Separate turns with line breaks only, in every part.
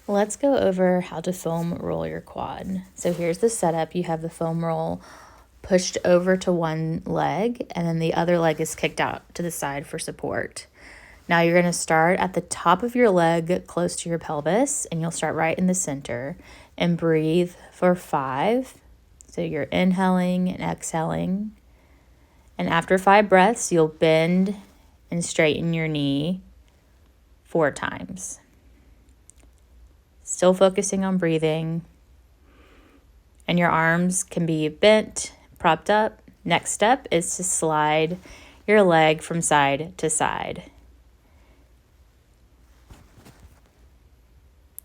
Let's go over how to foam roll your quad. So here's the setup. You have the foam roll pushed over to one leg, and then the other leg is kicked out to the side for support. Now you're going to start at the top of your leg close to your pelvis, and you'll start right in the center and breathe for 5. So you're inhaling and exhaling. And after 5 breaths, you'll bend and straighten your knee 4 times. Still focusing on breathing. And your arms can be bent, propped up. Next step is to slide your leg from side to side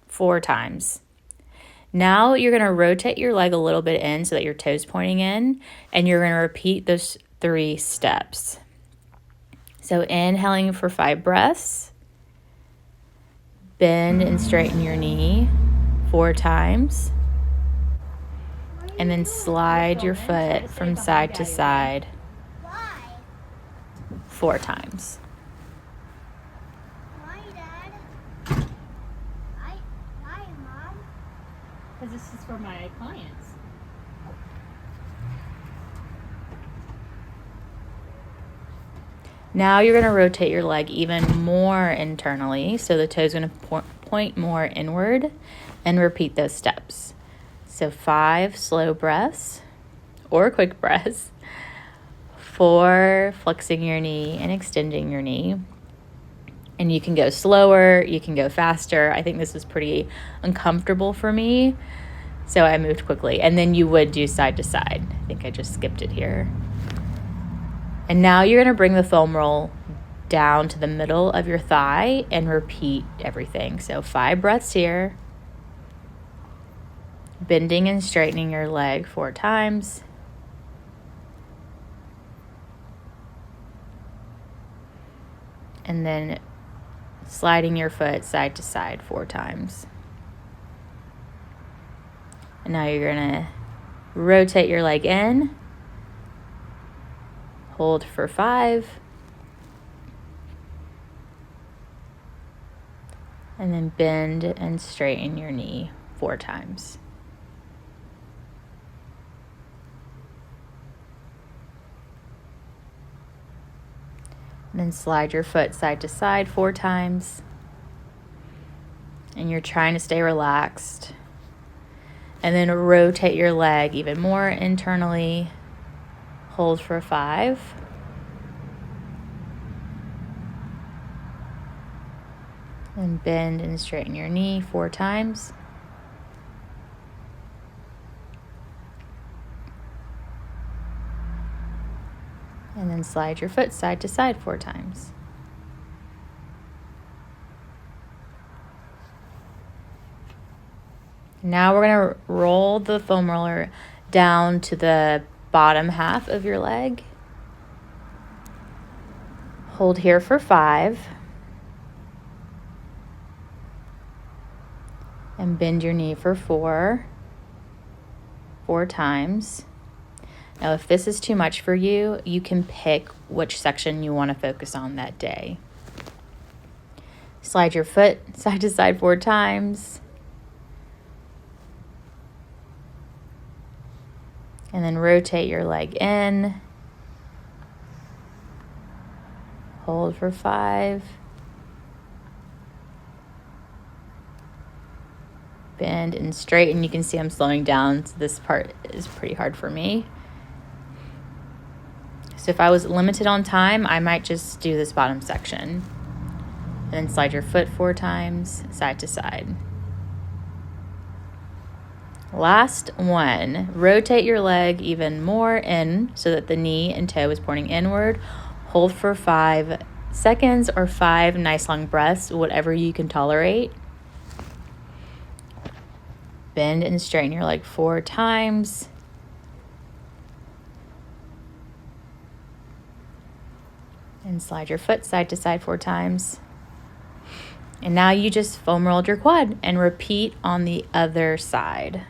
4 times. Now you're going to rotate your leg a little bit in so that your toes pointing in, and you're going to repeat those 3 steps. So inhaling for 5 breaths. Bend and straighten your knee 4 times. And then slide your foot from side to side 4 times.
Why, Dad? Why, Mom?
Because this is for my clients.
Now you're going to rotate your leg even more internally, so the toe's going to point more inward, and repeat those steps. So 5 slow breaths or quick breaths, 4 flexing your knee and extending your knee. And you can go slower, you can go faster. I think this is pretty uncomfortable for me, so I moved quickly. And then you would do side to side. I think I just skipped it here. And now you're going to bring the foam roll down to the middle of your thigh and repeat everything. So 5 breaths here. Bending and straightening your leg 4 times. And then sliding your foot side to side 4 times. And now you're going to rotate your leg in. Hold for 5. And then bend and straighten your knee 4 times. And then slide your foot side to side 4 times. And you're trying to stay relaxed. And then rotate your leg even more internally. Hold for 5. And bend and straighten your knee 4 times. And then slide your foot side to side 4 times. Now we're going to roll the foam roller down to the bottom half of your leg. Hold here for 5. And bend your knee for 4 times. Now, if this is too much for you, you can pick which section you want to focus on that day. Slide your foot side to side 4 times. And then rotate your leg in. Hold for 5. Bend and straighten. You can see I'm slowing down, so this part is pretty hard for me. So if I was limited on time, I might just do this bottom section. And then slide your foot 4 times, side to side. Last one, rotate your leg even more in so that the knee and toe is pointing inward. Hold for 5 seconds or 5 nice long breaths, whatever you can tolerate. Bend and straighten your leg 4 times. And slide your foot side to side 4 times. And now you just foam rolled your quad, and repeat on the other side.